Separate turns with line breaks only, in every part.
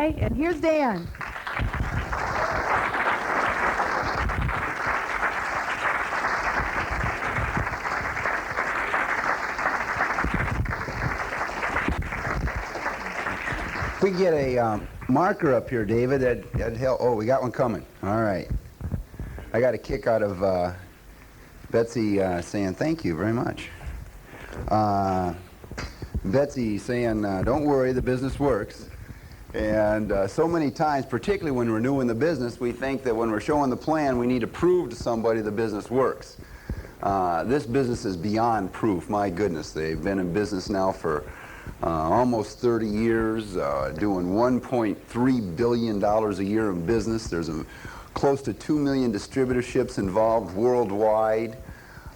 okay? And here's Dan.
If we get a marker up here, David, that'd help. Oh, we got one coming. All right. I got a kick out of Betsy saying thank you very much. Betsy saying, don't worry, the business works. And so many times, particularly when we're new in the business, we think that when we're showing the plan, we need to prove to somebody the business works. This business is beyond proof. My goodness, they've been in business now for almost 30 years, doing $1.3 billion a year in business. There's close to 2 million distributorships involved worldwide.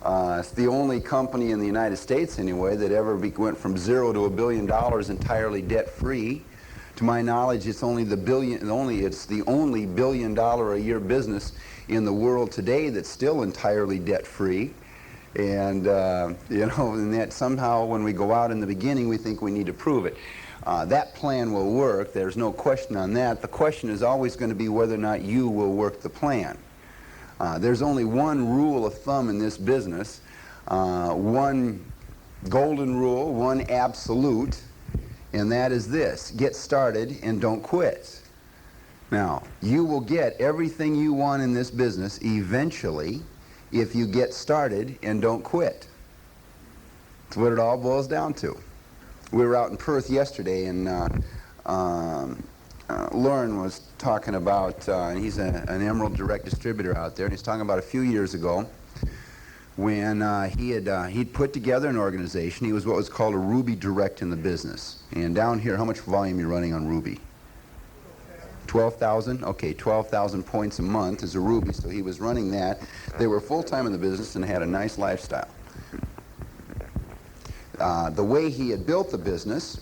It's the only company in the United States, anyway, that ever went from zero to $1 billion entirely debt-free. To my knowledge, it's only the only $1 billion a year business in the world today that's still entirely debt-free. And you know, and that somehow when we go out in the beginning, we think we need to prove it. That plan will work. There's no question on that. The question is always going to be whether or not you will work the plan. There's only one rule of thumb in this business, one golden rule, one absolute, and that is this: get started and don't quit. Now, you will get everything you want in this business eventually if you get started and don't quit. That's what it all boils down to. We were out in Perth yesterday, and Lauren was talking about, and he's an Emerald Direct distributor out there, and he's talking about a few years ago when he'd put together an organization. He was what was called a Ruby Direct in the business. And down here, how much volume are you running on Ruby? 12,000? Okay, 12,000 points a month is a Ruby, so he was running that. They were full-time in the business and had a nice lifestyle. The way he had built the business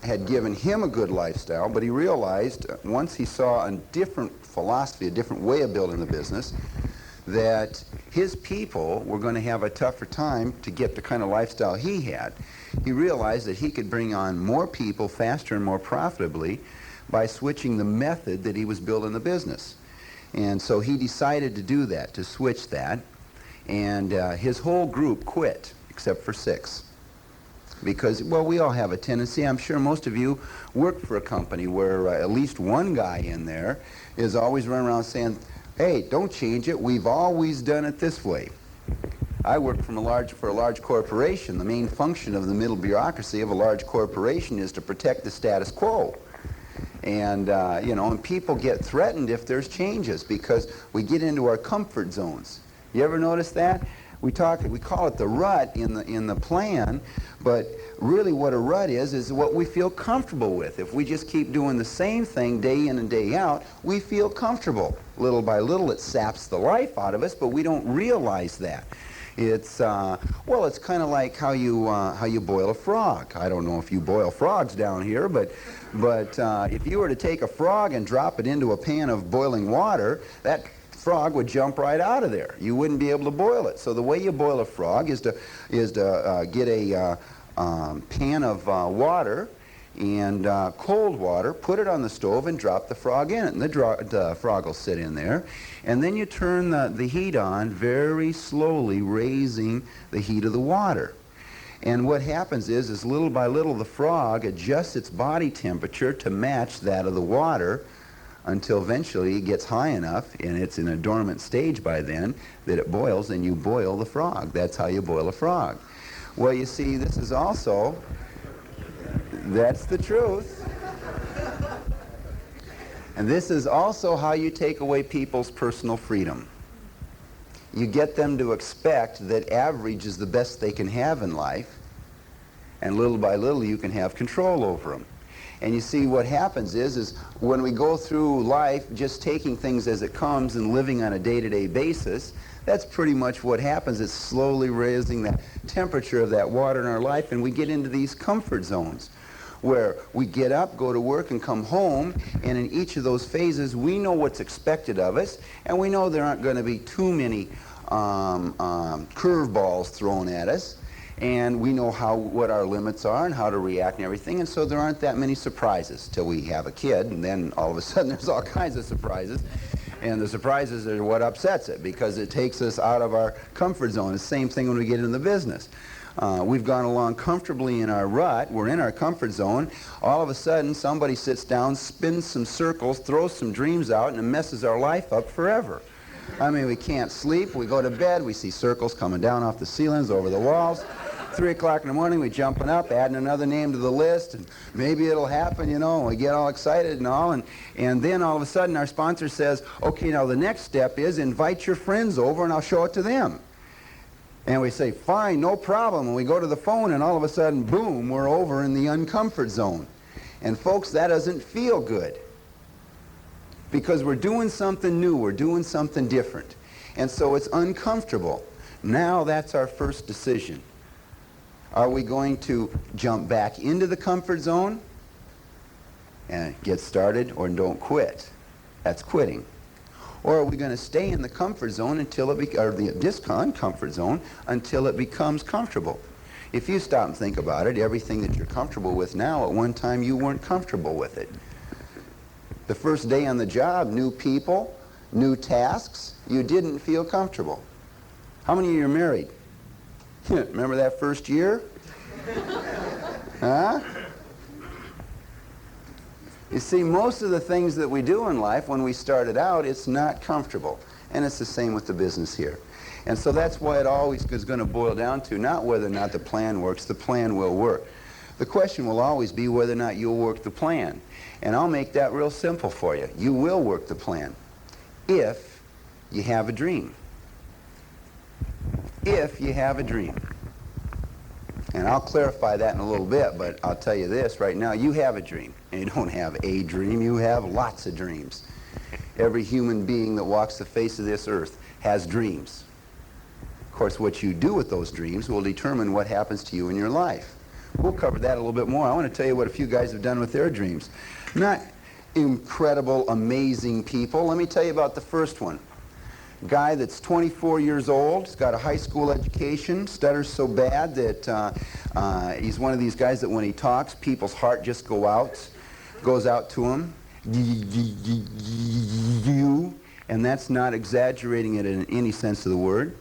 had given him a good lifestyle, but he realized once he saw a different philosophy, a different way of building the business, that his people were going to have a tougher time to get the kind of lifestyle he had. He realized that he could bring on more people faster and more profitably by switching the method that he was building the business. And so he decided to do that, to switch that, and his whole group quit, except for 6. Because, well, we all have a tendency, I'm sure most of you work for a company where at least one guy in there is always running around saying, hey, don't change it, we've always done it this way. I work for a large corporation. The main function of the middle bureaucracy of a large corporation is to protect the status quo. And, you know, and people get threatened if there's changes because we get into our comfort zones. You ever notice that? We call it the rut in the plan, but really what a rut is what we feel comfortable with. If we just keep doing the same thing day in and day out, we feel comfortable. Little by little it saps the life out of us, but we don't realize that. It's well, it's kind of like how you boil a frog. I don't know if you boil frogs down here, but if you were to take a frog and drop it into a pan of boiling water, that frog would jump right out of there. You wouldn't be able to boil it. So the way you boil a frog is to get a pan of water and cold water, put it on the stove and drop the frog in it, and the frog will sit in there. And then you turn the heat on very slowly, raising the heat of the water. And what happens is little by little the frog adjusts its body temperature to match that of the water until eventually it gets high enough, and it's in a dormant stage by then, that it boils, and you boil the frog. That's how you boil a frog. Well, you see, this is also, that's the truth. And this is also how you take away people's personal freedom. You get them to expect that average is the best they can have in life, and little by little you can have control over them. And you see, what happens is when we go through life just taking things as it comes and living on a day-to-day basis, that's pretty much what happens. It's slowly raising the temperature of that water in our life, and we get into these comfort zones where we get up, go to work, and come home, and in each of those phases we know what's expected of us, and we know there aren't going to be too many curveballs thrown at us. and we know what our limits are and how to react and everything, and so there aren't that many surprises till we have a kid, and then all of a sudden there's all kinds of surprises. And the surprises are what upsets it, because it takes us out of our comfort zone. It's the same thing when we get into the business. We've gone along comfortably in our rut. We're in our comfort zone. All of a sudden, somebody sits down, spins some circles, throws some dreams out, and it messes our life up forever. I mean, we can't sleep. We go to bed. We see circles coming down off the ceilings, over the walls. 3 o'clock in the morning, we're jumping up, adding another name to the list, and maybe it'll happen, you know, and we get all excited and all, and then all of a sudden our sponsor says, okay, now the next step is invite your friends over and I'll show it to them. And we say, fine, no problem, and we go to the phone, and all of a sudden, boom, we're over in the uncomfort zone. And folks, that doesn't feel good, because we're doing something new, we're doing something different, and so it's uncomfortable. Now that's our first decision. Are we going to jump back into the comfort zone and get started, or don't quit? That's quitting. Or are we going to stay in the comfort zone until or the discomfort zone until it becomes comfortable? If you stop and think about it, everything that you're comfortable with now, at one time you weren't comfortable with it. The first day on the job, new people, new tasks, you didn't feel comfortable. How many of you are married? Remember that first year? Huh? You see, most of the things that we do in life, when we started out, it's not comfortable. And it's the same with the business here. And so that's why it always is going to boil down to not whether or not the plan works. The plan will work. The question will always be whether or not you'll work the plan. And I'll make that real simple for you. You will work the plan if you have a dream. If you have a dream. And I'll clarify that in a little bit, but I'll tell you this right now, you have a dream. And you don't have a dream, you have lots of dreams. Every human being that walks the face of this earth has dreams. Of course, what you do with those dreams will determine what happens to you in your life. We'll cover that a little bit more. I want to tell you what a few guys have done with their dreams. Not incredible, amazing people. Let me tell you about the first one. Guy that's 24 years old, he's got a high school education, stutters so bad that he's one of these guys that when he talks, people's heart just goes out to him. And that's not exaggerating it in any sense of the word.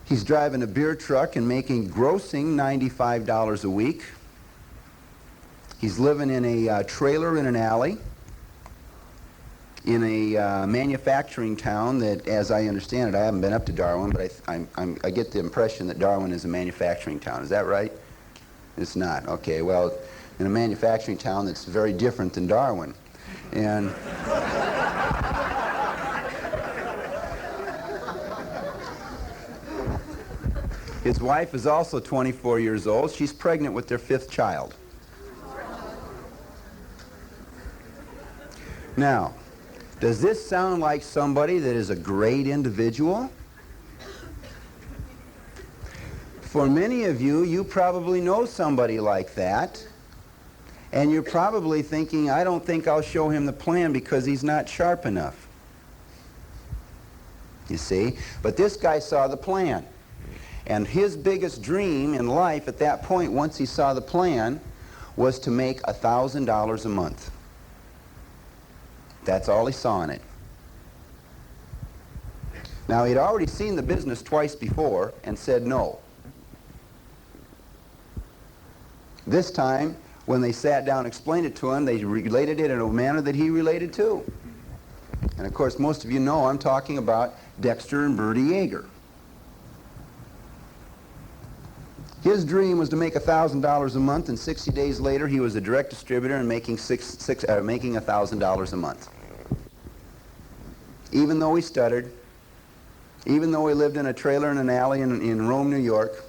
He's driving a beer truck and grossing $95 a week. He's living in a trailer in an alley in a manufacturing town that, as I understand it, I haven't been up to Darwin, but I get the impression that Darwin is a manufacturing town. Is that right? It's not. Okay, well, in a manufacturing town that's very different than Darwin. And his wife is also 24 years old. She's pregnant with their 5th child. Now, does this sound like somebody that is a great individual? For many of you, you probably know somebody like that, and you're probably thinking, I don't think I'll show him the plan because he's not sharp enough. You see? But this guy saw the plan. And his biggest dream in life at that point, once he saw the plan, was to make $1,000 a month. That's all he saw in it. Now, he'd already seen the business twice before and said no. This time, when they sat down and explained it to him, they related it in a manner that he related to. And of course, most of you know I'm talking about Dexter and Bertie Yeager. His dream was to make $1,000 a month, and 60 days later, he was a direct distributor and making $1,000 a month. Even though he stuttered, even though he lived in a trailer in an alley in Rome, New York,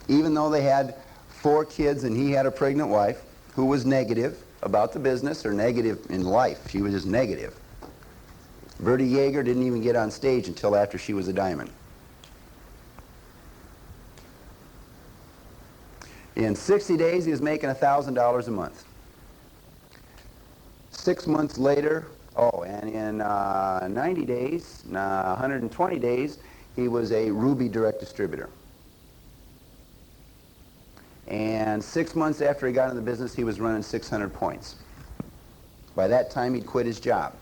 even though they had 4 kids and he had a pregnant wife who was negative about the business, or negative in life. She was just negative. Bertie Yeager didn't even get on stage until after she was a diamond. In 60 days, he was making $1,000 a month. 6 months later, and in 90 days, 120 days, he was a Ruby direct distributor. And 6 months after he got in the business, he was running 600 points. By that time, he'd quit his job.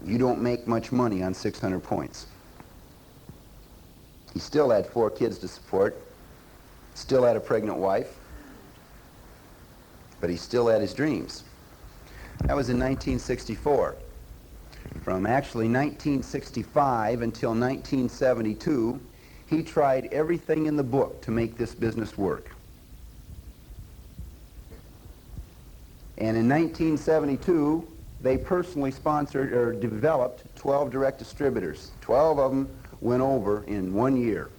You don't make much money on 600 points. He still had 4 kids to support, still had a pregnant wife, but he still had his dreams. That was in 1964. From actually 1965 until 1972, he tried everything in the book to make this business work. And in 1972, they personally sponsored or developed 12 direct distributors. 12 of them went over in 1 year.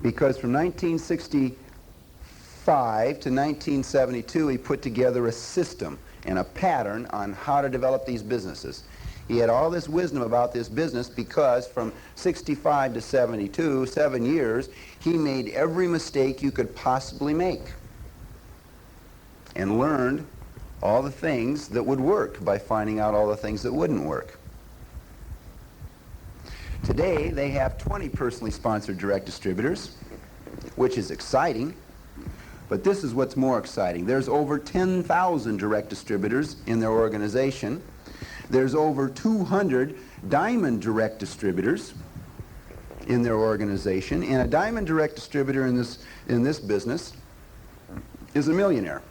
Because from 1965 to 1972, he put together a system and a pattern on how to develop these businesses. He had all this wisdom about this business because from 65 to 72, 7 years, he made every mistake you could possibly make and learned all the things that would work by finding out all the things that wouldn't work. Today, they have 20 personally sponsored direct distributors, which is exciting, but this is what's more exciting. There's over 10,000 direct distributors in their organization. There's over 200 diamond direct distributors in their organization, and a diamond direct distributor in this business is a millionaire.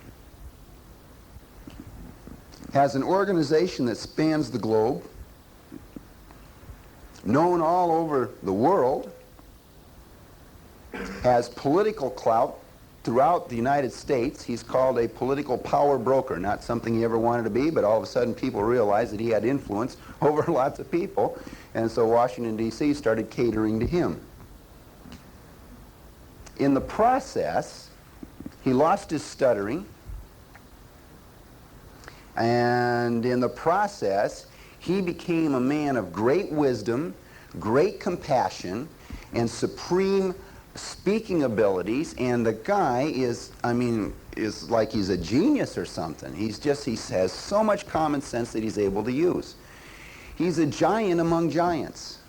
Has an organization that spans the globe, known all over the world, has political clout throughout the United States. He's called a political power broker, not something he ever wanted to be, but all of a sudden people realized that he had influence over lots of people, and so Washington, D.C. started catering to him. In the process, he lost his stuttering, and in the process, he became a man of great wisdom, great compassion, and supreme speaking abilities, and the guy is like he's a genius or something. He has so much common sense that he's able to use. He's a giant among giants.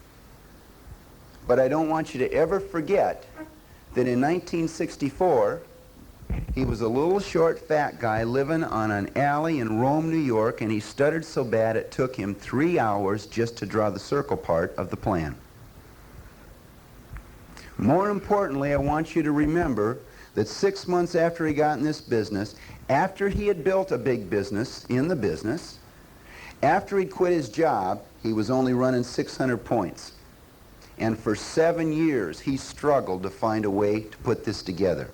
But I don't want you to ever forget that in 1964, he was a little short fat guy living on an alley in Rome, New York, and he stuttered so bad it took him 3 hours just to draw the circle part of the plan. More importantly, I want you to remember that 6 months after he got in this business, after he had built a big business in the business, after he quit his job, he was only running 600 points. And for 7 years, he struggled to find a way to put this together.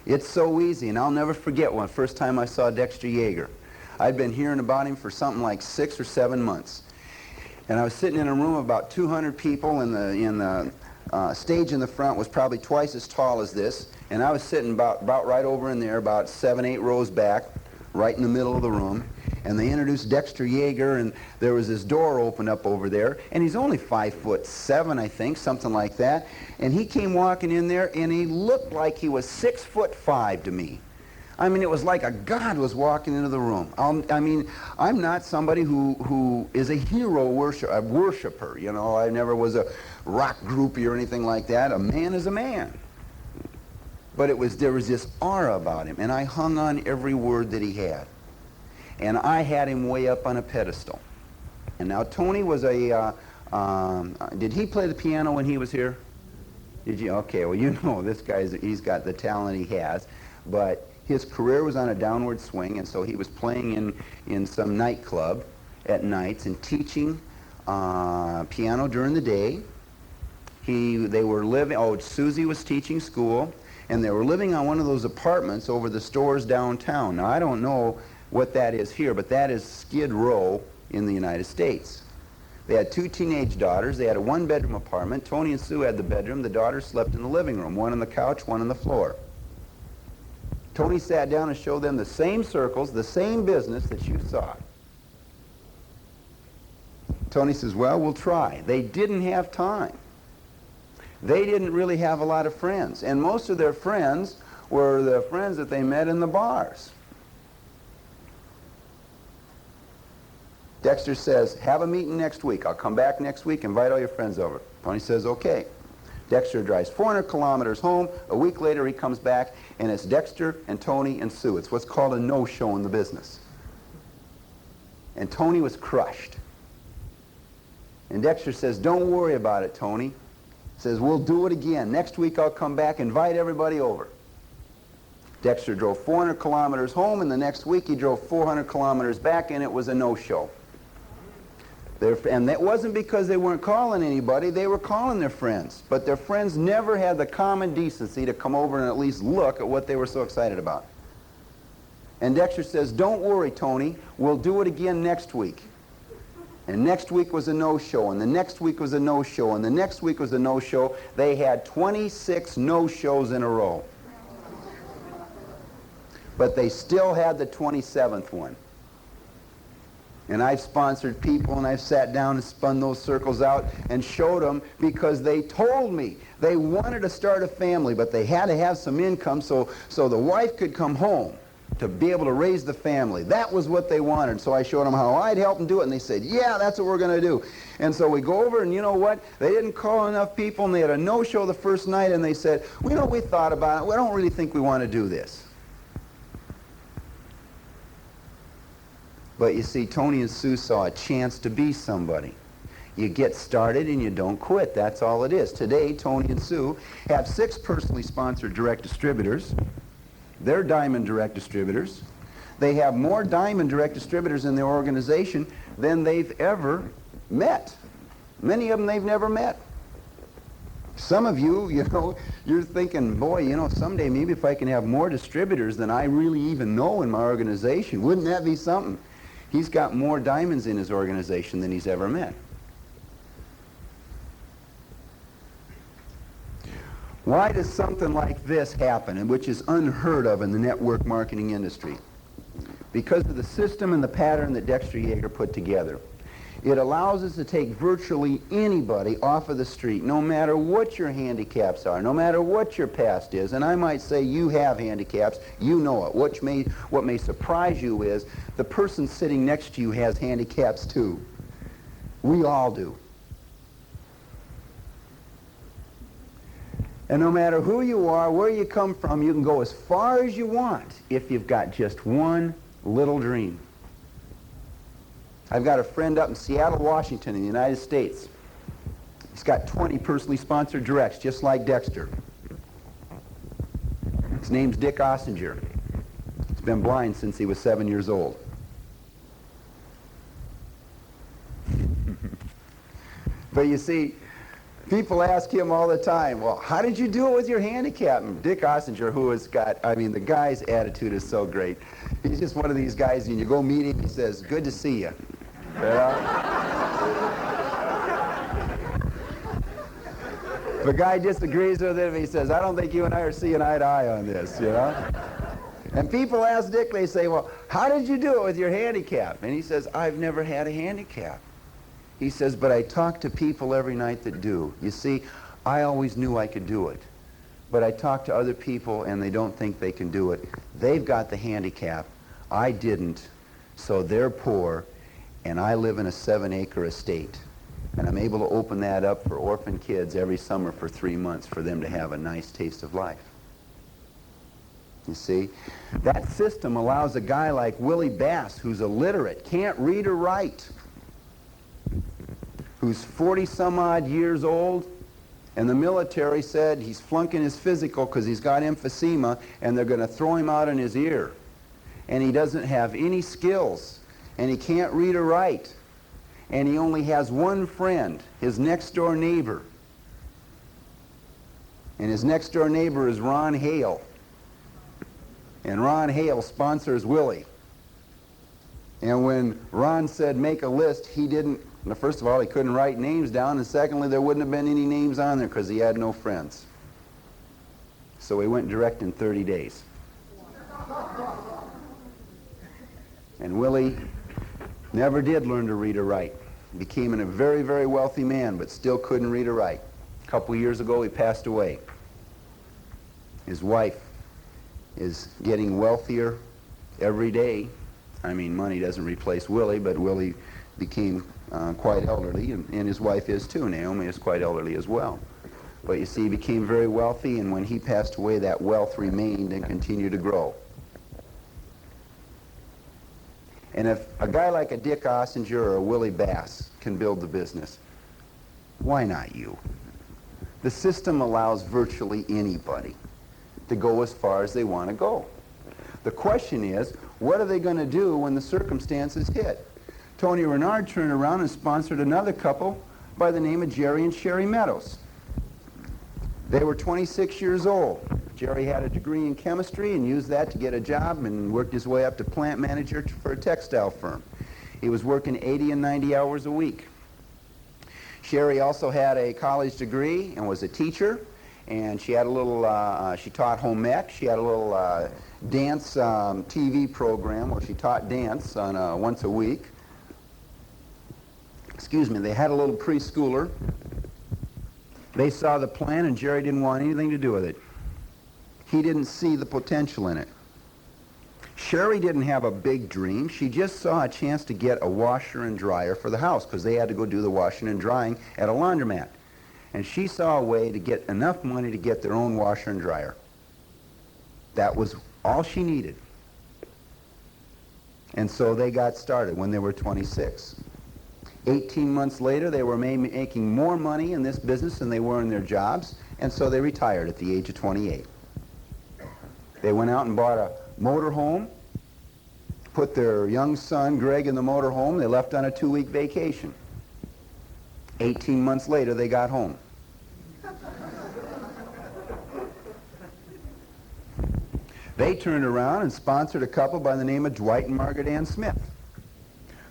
It's so easy, and I'll never forget one first time I saw Dexter Yager. I'd been hearing about him for something like 6 or 7 months. And I was sitting in a room of about 200 people, and the stage in the front was probably twice as tall as this, and I was sitting about right over in there, about 7, 8 rows back, right in the middle of the room. And they introduced Dexter Yager, and there was this door opened up over there, and he's only 5'7", I think, something like that. And he came walking in there, and he looked like he was 6'5" to me. I mean, it was like a god was walking into the room. I'm not somebody who is a hero worshiper, you know. I never was a rock groupie or anything like that. A man is a man. But there was this aura about him, and I hung on every word that he had. And I had him way up on a pedestal. And now Tony was did he play the piano when he was here? Did you? Okay, well, you know this he's got the talent he has. But his career was on a downward swing, and so he was playing in some nightclub at nights and teaching piano during the day. Susie was teaching school, and they were living on one of those apartments over the stores downtown. Now, I don't know what that is here, but that is Skid Row in the United States. They had 2 teenage daughters. They had a 1-bedroom apartment. Tony and Sue had the bedroom. The daughters slept in the living room, one on the couch, one on the floor. Tony sat down and showed them the same circles, the same business that you saw. Tony says, well, we'll try. They didn't have time. They didn't really have a lot of friends, and most of their friends were the friends that they met in the bars. Dexter says, have a meeting next week. I'll come back next week, invite all your friends over. Tony says, okay. Dexter drives 400 kilometers home. A week later, he comes back, and it's Dexter and Tony and Sue. It's what's called a no-show in the business. And Tony was crushed. And Dexter says, don't worry about it, Tony. He says, we'll do it again. Next week, I'll come back, invite everybody over. Dexter drove 400 kilometers home, and the next week, he drove 400 kilometers back, and it was a no-show. And that wasn't because they weren't calling anybody. They were calling their friends. But their friends never had the common decency to come over and at least look at what they were so excited about. And Dexter says, don't worry, Tony. We'll do it again next week. And next week was a no-show, and the next week was a no-show, and the next week was a no-show. They had 26 no-shows in a row. But they still had the 27th one. And I've sponsored people, and I've sat down and spun those circles out and showed them because they told me they wanted to start a family, but they had to have some income so the wife could come home to be able to raise the family. That was what they wanted. So I showed them how I'd help them do it, and they said, yeah, that's what we're going to do. And so we go over, and you know what? They didn't call enough people, and they had a no-show the first night, and they said, well, you know, we thought about it. We don't really think we want to do this. But you see, Tony and Sue saw a chance to be somebody. You get started and you don't quit. That's all it is. Today, Tony and Sue have 6 personally sponsored direct distributors. They're Diamond Direct Distributors. They have more Diamond Direct Distributors in their organization than they've ever met. Many of them they've never met. Some of you, you know, you're thinking, boy, you know, someday maybe if I can have more distributors than I really even know in my organization, wouldn't that be something? He's got more diamonds in his organization than he's ever met. Why does something like this happen, and which is unheard of in the network marketing industry? Because of the system and the pattern that Dexter Yager put together. It allows us to take virtually anybody off of the street, no matter what your handicaps are, no matter what your past is. And I might say you have handicaps, you know it. What may surprise you is the person sitting next to you has handicaps too. We all do. And no matter who you are, where you come from, you can go as far as you want if you've got just one little dream. I've got a friend up in Seattle, Washington, in the United States. He's got 20 personally sponsored directs, just like Dexter. His name's Dick Ossinger. He's been blind since he was 7 years old. But you see, people ask him all the time, well, how did you do it with your handicap? And Dick Ossinger, who has got, I mean, the guy's attitude is so great. He's just one of these guys, and you go meet him, he says, good to see you. If a guy disagrees with him, he says, I don't think you and I are seeing eye to eye on this, you know? And people ask Dick, they say, well, how did you do it with your handicap? And he says, I've never had a handicap. He says, but I talk to people every night that do. You see, I always knew I could do it. But I talk to other people and they don't think they can do it. They've got the handicap. I didn't, so they're poor, and I live in a 7-acre estate. And I'm able to open that up for orphan kids every summer for 3 months for them to have a nice taste of life. You see, that system allows a guy like Willie Bass, who's illiterate, can't read or write, who's 40-some-odd years old, and the military said he's flunking his physical because he's got emphysema, and they're going to throw him out in his ear. And he doesn't have any skills, and he can't read or write, and he only has one friend, his next-door neighbor. And his next-door neighbor is Ron Hale. And Ron Hale sponsors Willie. And when Ron said make a list, he didn't. First of all, he couldn't write names down, and secondly, there wouldn't have been any names on there because he had no friends. So he went direct in 30 days. And Willie never did learn to read or write. He became a very, very wealthy man, but still couldn't read or write. A couple years ago, he passed away. His wife is getting wealthier every day. I mean, money doesn't replace Willie, but Willie became quite elderly, and his wife is too. Naomi is quite elderly as well. But you see, he became very wealthy, and when he passed away, that wealth remained and continued to grow. And if a guy like a Dick Ossinger or a Willie Bass can build the business, why not you? The system allows virtually anybody to go as far as they want to go. The question is, what are they going to do when the circumstances hit? Tony Renard turned around and sponsored another couple by the name of Jerry and Sherry Meadows. They were 26 years old. Jerry had a degree in chemistry and used that to get a job and worked his way up to plant manager for a textile firm. He was working 80 and 90 hours a week. Sherry also had a college degree and was a teacher, and she had a little, she taught home ec. She had a little dance TV program where she taught dance on once a week. Excuse me, they had a little preschooler. They saw the plan, and Jerry didn't want anything to do with it. He didn't see the potential in it. Sherry didn't have a big dream. She just saw a chance to get a washer and dryer for the house because they had to go do the washing and drying at a laundromat. And she saw a way to get enough money to get their own washer and dryer. That was all she needed. And so they got started when they were 26. 18 months later, they were making more money in this business than they were in their jobs, and so they retired at the age of 28. They went out and bought a motor home, put their young son, Greg, in the motor home. They left on a 2-week vacation. 18 months later, they got home. They turned around and sponsored a couple by the name of Dwight and Margaret Ann Smith,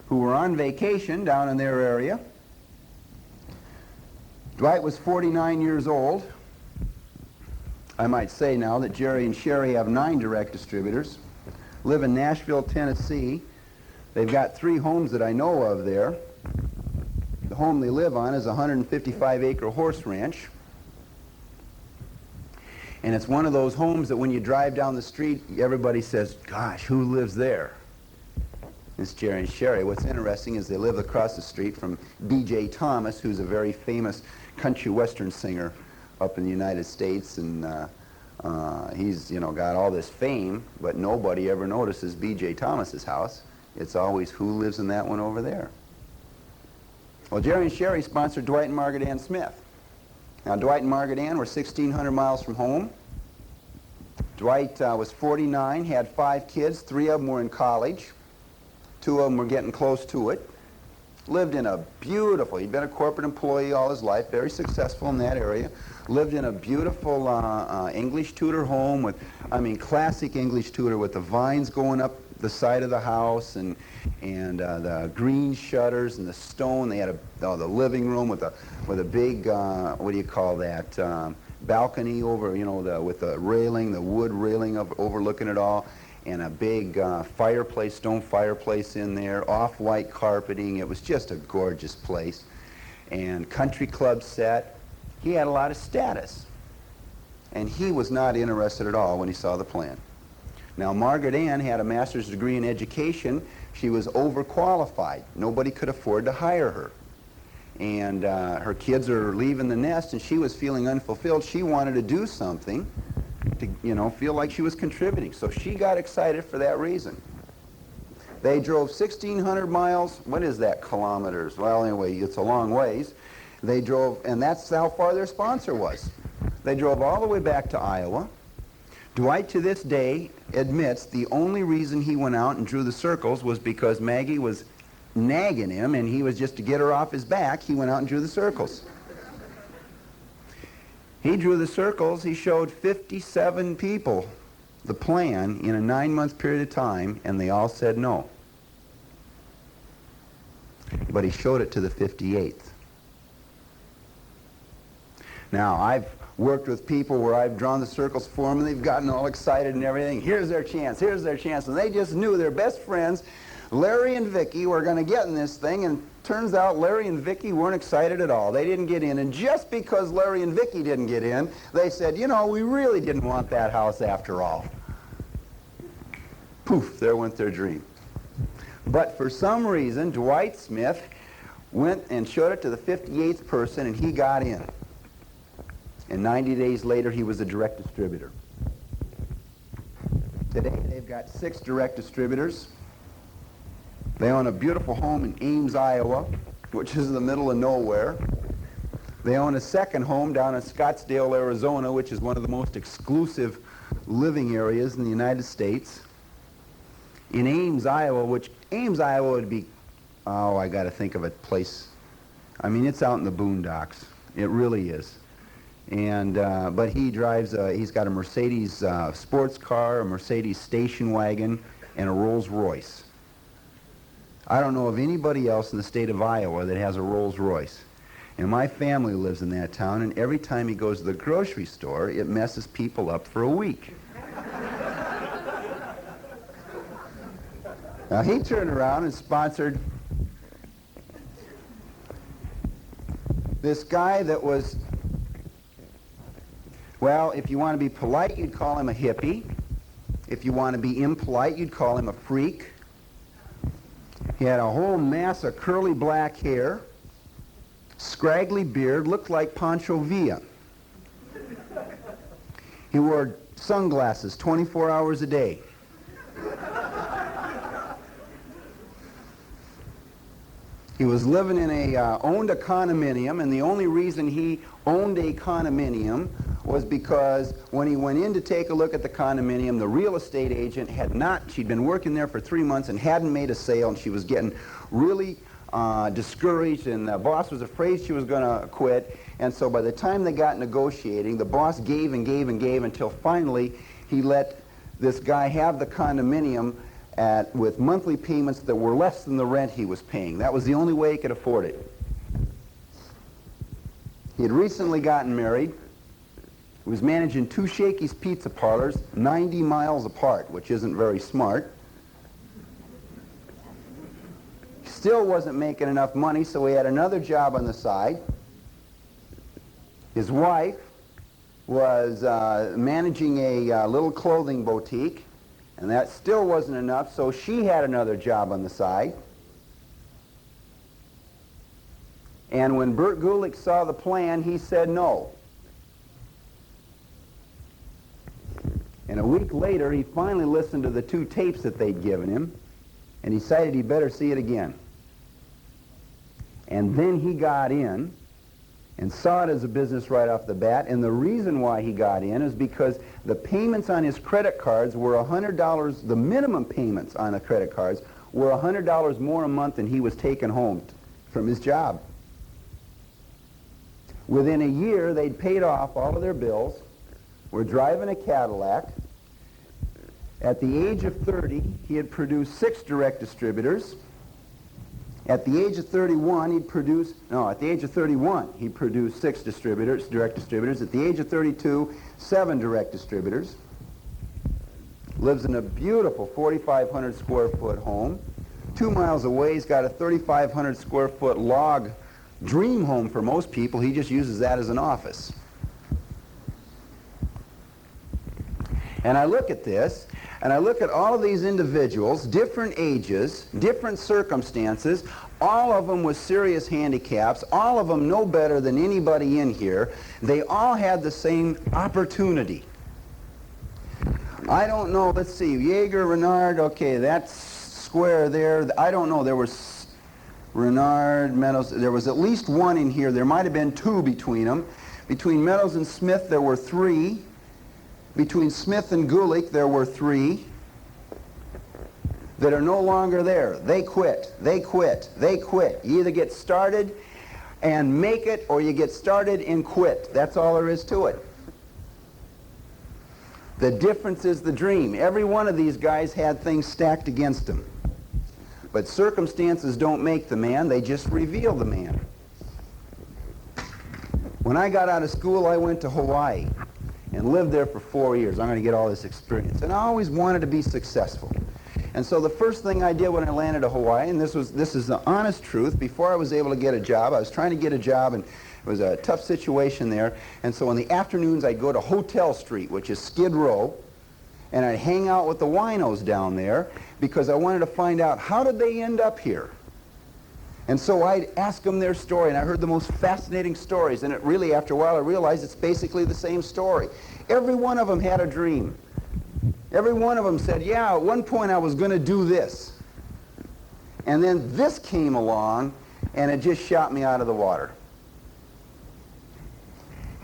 who were on vacation down in their area. Dwight was 49 years old. I might say now that Jerry and Sherry have 9 direct distributors, live in Nashville, Tennessee. They've got 3 homes that I know of there. The home they live on is a 155-acre horse ranch. And it's one of those homes that when you drive down the street, everybody says, gosh, who lives there? It's Jerry and Sherry. What's interesting is they live across the street from B.J. Thomas, who's a very famous country western singer up in the United States, and he's, you know, got all this fame, but nobody ever notices B.J. Thomas's house. It's always who lives in that one over there. Well, Jerry and Sherry sponsored Dwight and Margaret Ann Smith. Now, Dwight and Margaret Ann were 1,600 miles from home. Dwight was 49, had 5 kids. 3 of them were in college. 2 of them were getting close to it. Lived in a beautiful, he'd been a corporate employee all his life, very successful in that area. Lived in a beautiful English Tudor home with, I mean, classic English Tudor with the vines going up the side of the house and the green shutters and the stone. They had the living room with a big, what do you call that, balcony over, you know, with the railing, the wood railing overlooking it all. And a big fireplace, stone fireplace in there, off-white carpeting. It was just a gorgeous place. And country club set. He had a lot of status. And he was not interested at all when he saw the plan. Now, Margaret Ann had a master's degree in education. She was overqualified. Nobody could afford to hire her. And her kids are leaving the nest, and she was feeling unfulfilled. She wanted to do something to, you know, feel like she was contributing. So she got excited for that reason. They drove 1,600 miles. What is that, kilometers? Well, anyway, it's a long ways. They drove, and that's how far their sponsor was. They drove all the way back to Iowa. Dwight, to this day, admits the only reason he went out and drew the circles was because Maggie was nagging him, and he was just to get her off his back, he went out and drew the circles. He drew the circles. He showed 57 people the plan in a 9-month period of time, and they all said no. But he showed it to the 58th. Now, I've worked with people where I've drawn the circles for them, and they've gotten all excited and everything. Here's their chance. Here's their chance. And they just knew their best friends, Larry and Vicky, were going to get in this thing, and turns out Larry and Vicky weren't excited at all. They didn't get in, and just because Larry and Vicky didn't get in, they said, you know, we really didn't want that house after all. Poof, there went their dream. But for some reason, Dwight Smith went and showed it to the 58th person, and he got in. and 90 days later he was a direct distributor. Today they've got 6 direct distributors. They own a beautiful home in Ames, Iowa, which is in the middle of nowhere. They own a second home down in Scottsdale, Arizona, which is one of the most exclusive living areas in the United States. In Ames, Iowa, which Ames, Iowa would be, oh, I got to think of a place. I mean, it's out in the boondocks. It really is. And but he drives. He's got a Mercedes sports car, a Mercedes station wagon, and a Rolls Royce. I don't know of anybody else in the state of Iowa that has a Rolls Royce. And my family lives in that town, and every time he goes to the grocery store, it messes people up for a week. Now, he turned around and sponsored this guy that was, well, if you want to be polite, you'd call him a hippie. If you want to be impolite, you'd call him a freak. He had a whole mass of curly black hair, scraggly beard, looked like Pancho Villa. He wore sunglasses 24 hours a day. He was living in owned a condominium, and the only reason he owned a condominium was because when he went in to take a look at the condominium, the real estate agent she'd been working there for 3 months and hadn't made a sale, and she was getting really discouraged, and the boss was afraid she was going to quit. And so by the time they got negotiating, the boss gave and gave and gave until finally he let this guy have the condominium with monthly payments that were less than the rent he was paying. That was the only way he could afford it. He had recently gotten married. He was managing 2 Shakey's Pizza Parlors 90 miles apart, which isn't very smart. Still wasn't making enough money, so he had another job on the side. His wife was managing a little clothing boutique, and that still wasn't enough, so she had another job on the side. And when Bert Gulick saw the plan, he said no. And a week later, he finally listened to the 2 tapes that they'd given him, and he decided he'd better see it again. And then he got in and saw it as a business right off the bat, and the reason why he got in is because the payments on his credit cards were $100, the minimum payments on the credit cards were $100 more a month than he was taking home from his job. Within a year, they'd paid off all of their bills, were driving a Cadillac. At the age of 30, he had produced 6 direct distributors. At the age of 31, he produced 6 distributors, direct distributors. At the age of 32, 7 direct distributors. Lives in a beautiful 4,500 square foot home. 2 miles away, he's got a 3,500 square foot log dream home for most people. He just uses that as an office. And I look at this, and I look at all of these individuals, different ages, different circumstances, all of them with serious handicaps, all of them no better than anybody in here. They all had the same opportunity. I don't know, let's see, Jaeger, Renard, okay, that's square there. I don't know, there was Renard, Meadows, there was at least 1 in here. There might have been 2 between them. Between Meadows and Smith, there were 3. Between Smith and Gulick, there were 3 that are no longer there. They quit. They quit. They quit. You either get started and make it, or you get started and quit. That's all there is to it. The difference is the dream. Every one of these guys had things stacked against them. But circumstances don't make the man, they just reveal the man. When I got out of school, I went to Hawaii and lived there for 4 years. I'm going to get all this experience. And I always wanted to be successful. And so the first thing I did when I landed at Hawaii, and this is the honest truth, before I was able to get a job, I was trying to get a job, and it was a tough situation there. And so in the afternoons, I'd go to Hotel Street, which is Skid Row, and I'd hang out with the winos down there because I wanted to find out, how did they end up here? And so I'd ask them their story, and I heard the most fascinating stories, and it really, after a while, I realized it's basically the same story. Every one of them had a dream. Every one of them said, yeah, at one point I was going to do this. And then this came along, and it just shot me out of the water.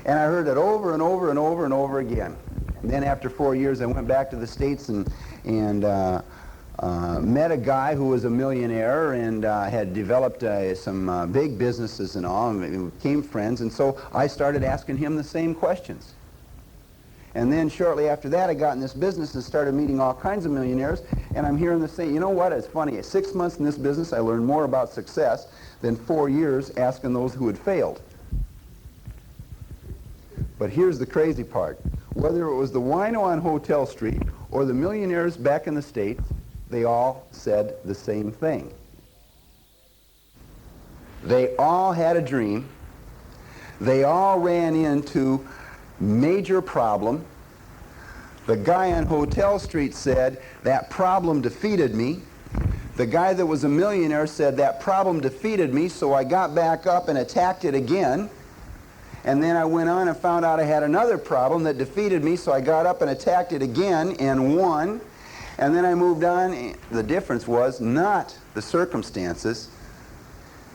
And I heard it over and over and over and over again. And then after 4 years, I went back to the States and met a guy who was a millionaire and had developed some big businesses and all, and we became friends. And so I started asking him the same questions. And then shortly after that, I got in this business and started meeting all kinds of millionaires. And I'm hearing the same. You know what? It's funny. 6 months in this business, I learned more about success than 4 years asking those who had failed. But here's the crazy part. Whether it was the wino on Hotel Street or the millionaires back in the States, they all said the same thing. They all had a dream. They all ran into major problem. The guy on Hotel Street said, that problem defeated me. The guy that was a millionaire said, that problem defeated me, so I got back up and attacked it again. And then I went on and found out I had another problem that defeated me, so I got up and attacked it again and won. And then I moved on. The difference was not the circumstances.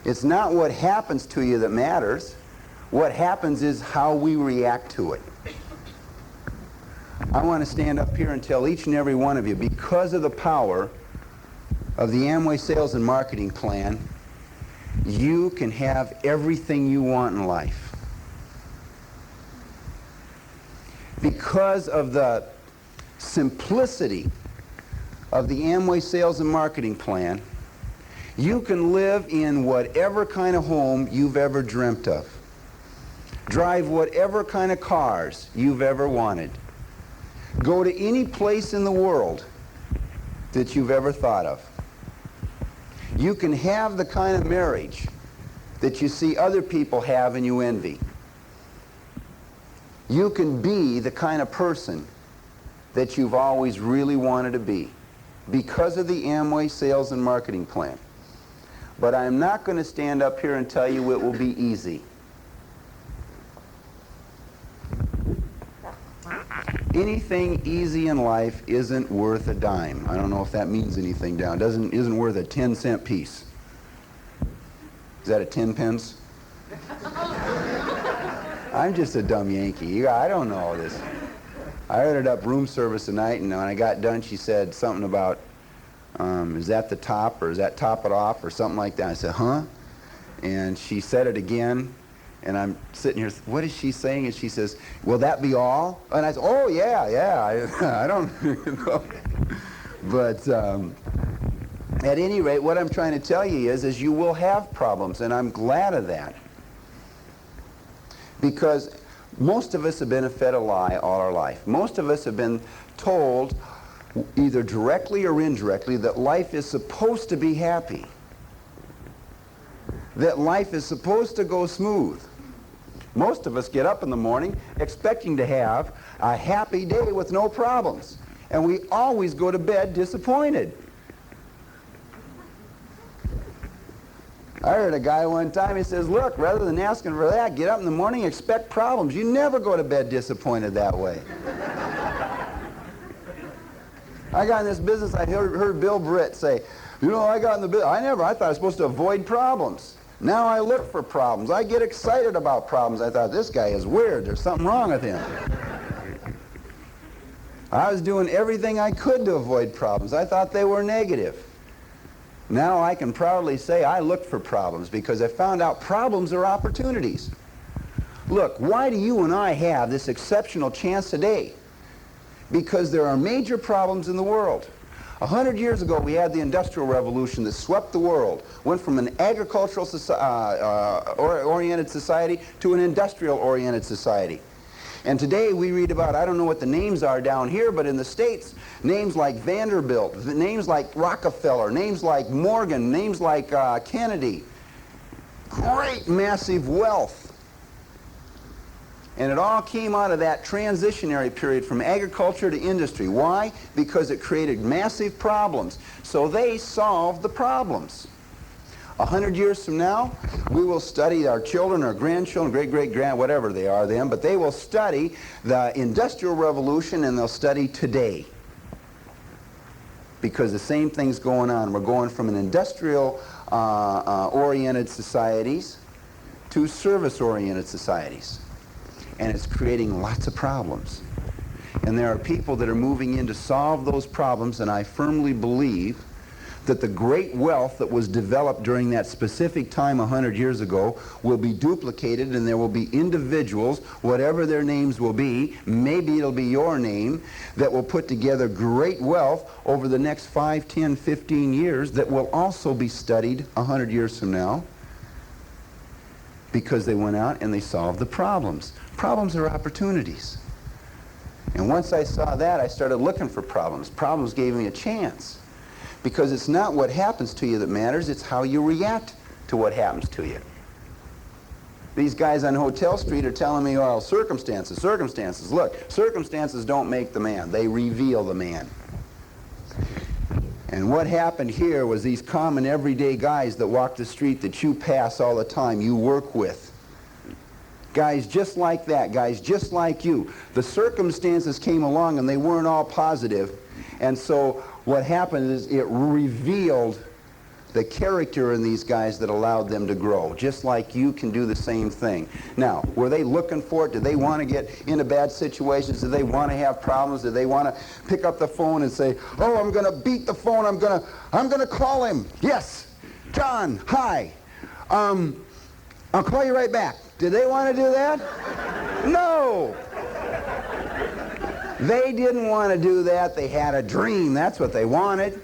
It's not what happens to you that matters. What happens is how we react to it. I want to stand up here and tell each and every one of you, because of the power of the Amway Sales and Marketing Plan, you can have everything you want in life. Because of the simplicity of the Amway Sales and Marketing Plan, you can live in whatever kind of home you've ever dreamt of. Drive whatever kind of cars you've ever wanted. Go to any place in the world that you've ever thought of. You can have the kind of marriage that you see other people have and you envy. You can be the kind of person that you've always really wanted to be because of the Amway Sales and Marketing Plan. But I'm not going to stand up here and tell you it will be easy. Anything easy in life isn't worth a dime. I don't know if that means anything down. Isn't worth a 10-cent piece. Is that a 10 pence? I'm just a dumb Yankee. I don't know this. I ordered up room service tonight, and when I got done, she said something about, is that the top, or is that top it off, or something like that. I said, huh? And she said it again, and I'm sitting here, what is she saying? And she says, will that be all? And I said, oh, yeah, I don't know. But at any rate, what I'm trying to tell you is you will have problems, and I'm glad of that. Because most of us have been fed a lie all our life. Most of us have been told, either directly or indirectly, that life is supposed to be happy. That life is supposed to go smooth. Most of us get up in the morning expecting to have a happy day with no problems. And we always go to bed disappointed. I heard a guy one time, he says, look, rather than asking for that, get up in the morning, expect problems. You never go to bed disappointed that way. I got in this business, I heard Bill Britt say, you know, I got in the business, I thought I was supposed to avoid problems. Now I look for problems. I get excited about problems. I thought, this guy is weird. There's something wrong with him. I was doing everything I could to avoid problems. I thought they were negative. Now I can proudly say I looked for problems because I found out problems are opportunities. Look, why do you and I have this exceptional chance today? Because there are major problems in the world. 100 years ago, we had the Industrial Revolution that swept the world, went from an agricultural oriented society to an industrial-oriented society. And today we read about, I don't know what the names are down here, but in the States, names like Vanderbilt, names like Rockefeller, names like Morgan, names like Kennedy. Great, massive wealth. And it all came out of that transitionary period from agriculture to industry. Why? Because it created massive problems. So they solved the problems. 100 years from now, we will study our children, our grandchildren, great-great-grand, whatever they are then, but they will study the Industrial Revolution and they'll study today. Because the same thing's going on. We're going from an industrial oriented societies to service-oriented societies. And it's creating lots of problems. And there are people that are moving in to solve those problems, and I firmly believe that the great wealth that was developed during that specific time 100 years ago will be duplicated, and there will be individuals, whatever their names will be, maybe it'll be your name, that will put together great wealth over the next 5, 10, 15 years that will also be studied 100 years from now because they went out and they solved the problems. Problems are opportunities. And once I saw that, I started looking for problems. Problems gave me a chance. Because it's not what happens to you that matters, it's how you react to what happens to you. These guys on Hotel Street are telling me, oh, circumstances. Look, circumstances don't make the man. They reveal the man. And what happened here was these common everyday guys that walk the street that you pass all the time, you work with. Guys just like that, guys just like you. The circumstances came along and they weren't all positive. And so what happened is it revealed the character in these guys that allowed them to grow, just like you can do the same thing. Now, were they looking for it? Did they want to get into bad situations? Did they want to have problems? Did they want to pick up the phone and say, oh, I'm going to beat the phone, I'm going to call him. Yes, John, hi. I'll call you right back. Did they want to do that? No. They didn't want to do that. They had a dream. That's what they wanted.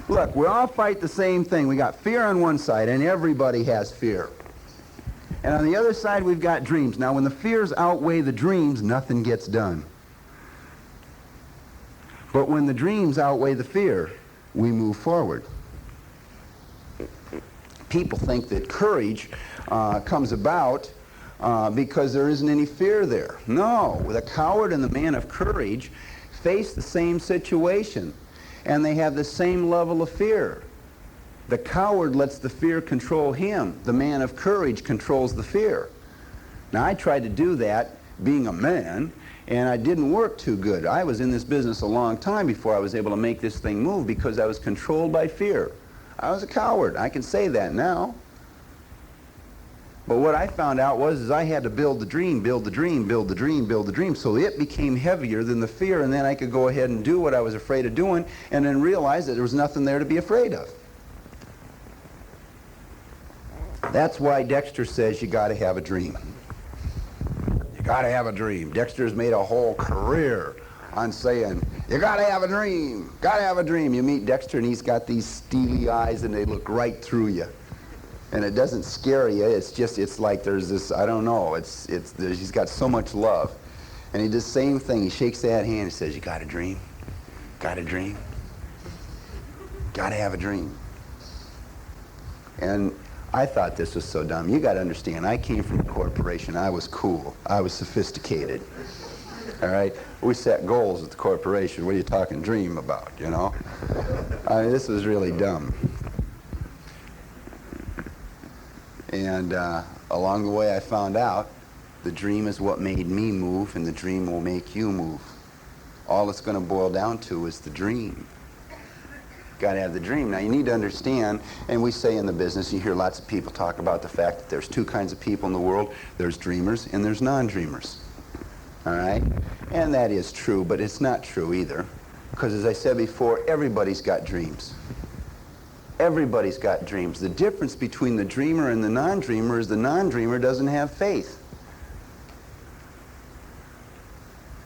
Look, we all fight the same thing. We got fear on one side, and everybody has fear. And on the other side, we've got dreams. Now, when the fears outweigh the dreams, nothing gets done. But when the dreams outweigh the fear, we move forward. People think that courage comes about because there isn't any fear there. No, the coward and the man of courage face the same situation, and they have the same level of fear. The coward lets the fear control him. The man of courage controls the fear. Now, I tried to do that being a man, and I didn't work too good. I was in this business a long time before I was able to make this thing move because I was controlled by fear. I was a coward. I can say that now. But what I found out was I had to build the dream, so it became heavier than the fear, and then I could go ahead and do what I was afraid of doing and then realize that there was nothing there to be afraid of. That's why Dexter says you got to have a dream. You got to have a dream. Dexter's made a whole career on saying, you got to have a dream, got to have a dream. You meet Dexter and he's got these steely eyes and they look right through you. And it doesn't scare you, it's like there's this, I don't know, he's got so much love. And he does the same thing, he shakes that hand and says, you got a dream? Got a dream? Got to have a dream. And I thought this was so dumb. You got to understand, I came from a corporation, I was cool, I was sophisticated. All right, we set goals at the corporation. What are you talking dream about, you know? I mean, this was really dumb. And along the way I found out the dream is what made me move, and the dream will make you move. All it's going to boil down to is the dream. Got to have the dream. Now you need to understand, and we say in the business, you hear lots of people talk about the fact that there's two kinds of people in the world. There's dreamers and there's non-dreamers. All right? And that is true, but it's not true either. Because as I said before, everybody's got dreams. Everybody's got dreams. The difference between the dreamer and the non-dreamer is the non-dreamer doesn't have faith.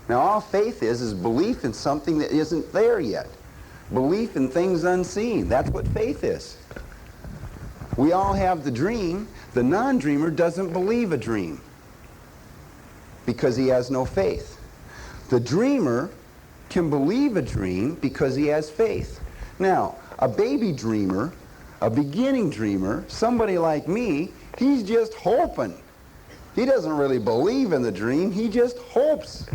Now all faith is belief in something that isn't there yet. Belief in things unseen. That's what faith is. We all have the dream. The non-dreamer doesn't believe a dream because he has no faith. The dreamer can believe a dream because he has faith. Now, a baby dreamer, a beginning dreamer, somebody like me, he's just hoping. He doesn't really believe in the dream, he just hopes.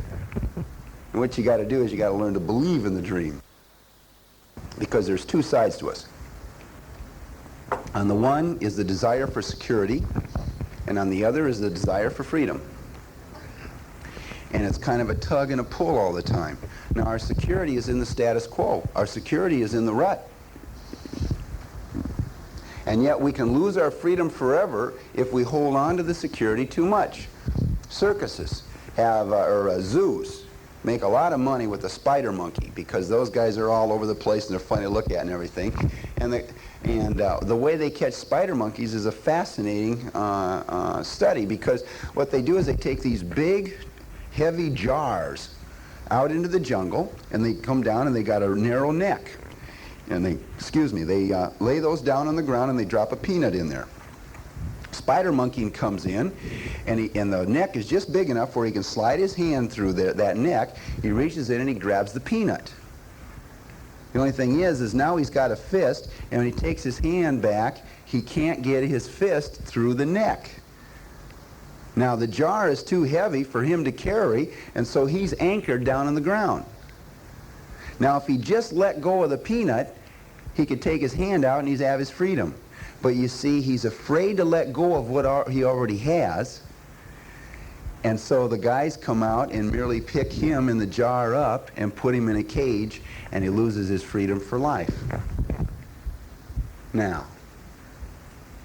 And what you got to do is you got to learn to believe in the dream. Because there's two sides to us. On the one is the desire for security, and on the other is the desire for freedom. And it's kind of a tug and a pull all the time. Now, our security is in the status quo. Our security is in the rut. And yet we can lose our freedom forever if we hold on to the security too much. Circuses have, or zoos, make a lot of money with the spider monkey because those guys are all over the place and they're funny to look at and everything. And the way they catch spider monkeys is a fascinating study, because what they do is they take these big, heavy jars out into the jungle, and they come down and they got a narrow neck. And they lay those down on the ground and they drop a peanut in there. Spider monkey comes in, and the neck is just big enough where he can slide his hand through that neck. He reaches in and he grabs the peanut. The only thing is now he's got a fist, and when he takes his hand back, he can't get his fist through the neck. Now the jar is too heavy for him to carry, and so he's anchored down on the ground. Now if he just let go of the peanut, he could take his hand out and he'd have his freedom. But you see, he's afraid to let go of what he already has, and so the guys come out and merely pick him in the jar up and put him in a cage, and he loses his freedom for life. Now,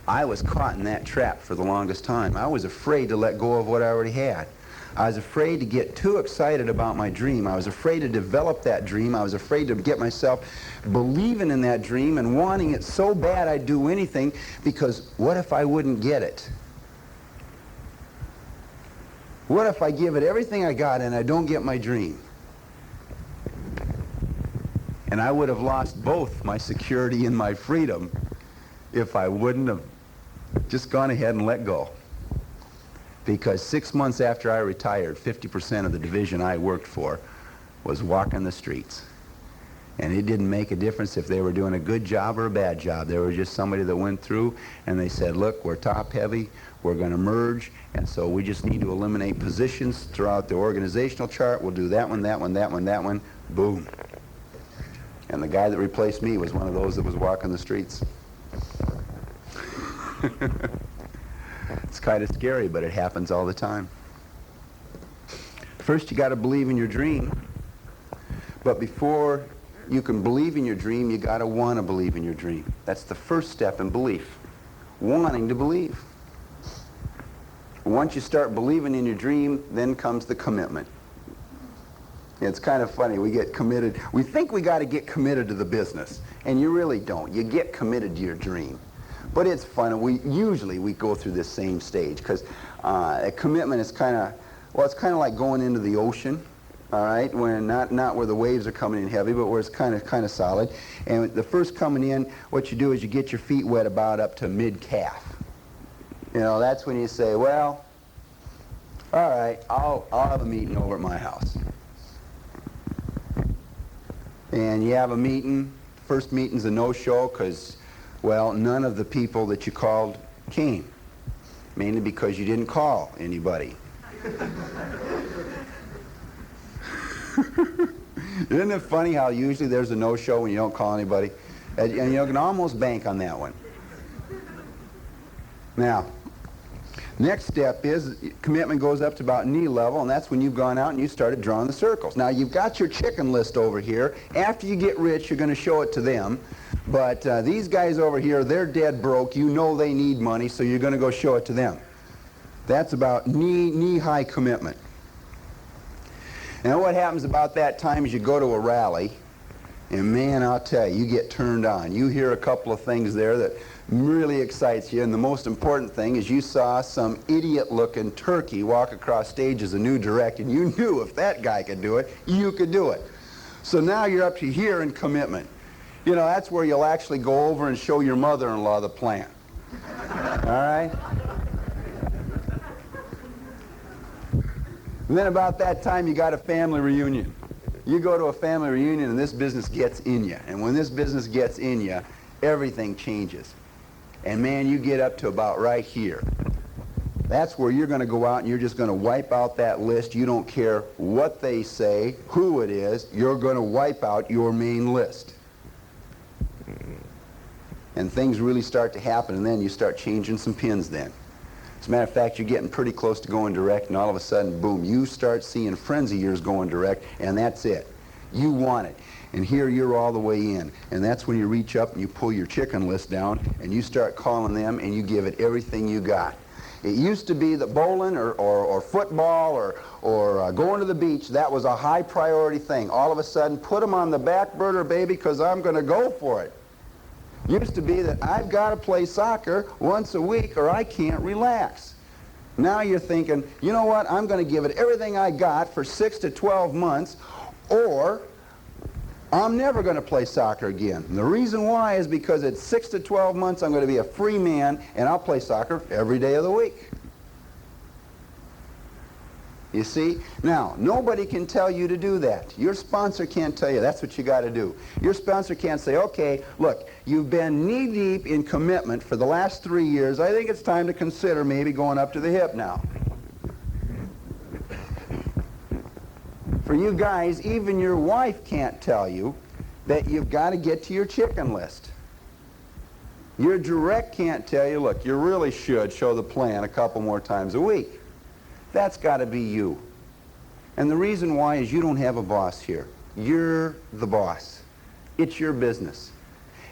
I was caught in that trap for the longest time. I was afraid to let go of what I already had. I was afraid to get too excited about my dream. I was afraid to develop that dream. I was afraid to get myself believing in that dream and wanting it so bad I'd do anything, because what if I wouldn't get it? What if I give it everything I got and I don't get my dream? And I would have lost both my security and my freedom if I wouldn't have just gone ahead and let go. Because 6 months after I retired, 50% of the division I worked for was walking the streets. And it didn't make a difference if they were doing a good job or a bad job. They were just somebody that went through and they said, look, we're top heavy, we're going to merge, and so we just need to eliminate positions throughout the organizational chart. We'll do that one, that one, that one, that one. Boom. And the guy that replaced me was one of those that was walking the streets. It's kind of scary, but it happens all the time. First, you got to believe in your dream. But before you can believe in your dream, you got to want to believe in your dream. That's the first step in belief. Wanting to believe. Once you start believing in your dream, then comes the commitment. It's kind of funny. We get committed. We think we got to get committed to the business, and you really don't. You get committed to your dream. But it's fun. We go through this same stage, because a commitment is kind of, well, it's kind of like going into the ocean, all right, when not where the waves are coming in heavy, but where it's kind of solid. And the first coming in, what you do is you get your feet wet about up to mid-calf. You know, that's when you say, well, all right, I'll have a meeting over at my house. And you have a meeting. First meeting's a no-show because, well, none of the people that you called came, mainly because you didn't call anybody. Isn't it funny how usually there's a no-show when you don't call anybody? And you can almost bank on that one. Now, next step is commitment goes up to about knee level, and that's when you've gone out and you started drawing the circles. Now, you've got your chicken list over here. After you get rich, you're going to show it to them. But these guys over here, they're dead broke. You know they need money, so you're going to go show it to them. That's about knee-high commitment. And what happens about that time is you go to a rally, and man, I'll tell you, you get turned on. You hear a couple of things there that really excites you, and the most important thing is you saw some idiot-looking turkey walk across stage as a new direct, and you knew if that guy could do it, you could do it. So now you're up to here in commitment. You know, that's where you'll actually go over and show your mother-in-law the plan. All right? And then about that time, you got a family reunion. You go to a family reunion, and this business gets in you. And when this business gets in you, everything changes. And man, you get up to about right here. That's where you're going to go out and you're just going to wipe out that list. You don't care what they say, who it is. You're going to wipe out your main list. and things really start to happen, and then you start changing some pins then. As a matter of fact, you're getting pretty close to going direct, and all of a sudden, boom, you start seeing friends of yours going direct, and that's it. You want it. And here you're all the way in. And that's when you reach up and you pull your chicken list down, and you start calling them, and you give it everything you got. It used to be that bowling or football or going to the beach, that was a high priority thing. All of a sudden, put them on the back burner, baby, because I'm going to go for it. Used to be that I've got to play soccer once a week or I can't relax. Now you're thinking, you know what, I'm going to give it everything I got for 6 to 12 months, or I'm never going to play soccer again. And the reason why is because at 6 to 12 months I'm going to be a free man and I'll play soccer every day of the week. You see? Now, nobody can tell you to do that. Your sponsor can't tell you that's what you got to do. Your sponsor can't say, okay, look, you've been knee-deep in commitment for the last 3 years. I think it's time to consider maybe going up to the hip now. For you guys, even your wife can't tell you that you've got to get to your chicken list. Your direct can't tell you, look, you really should show the plan a couple more times a week. That's got to be you. And the reason why is you don't have a boss here. You're the boss. It's your business.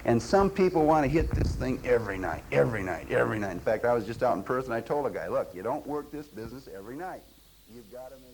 And some people want to hit this thing every night, every night, every night. In fact, I was just out in person. I told a guy, look, you don't work this business every night. You've got to make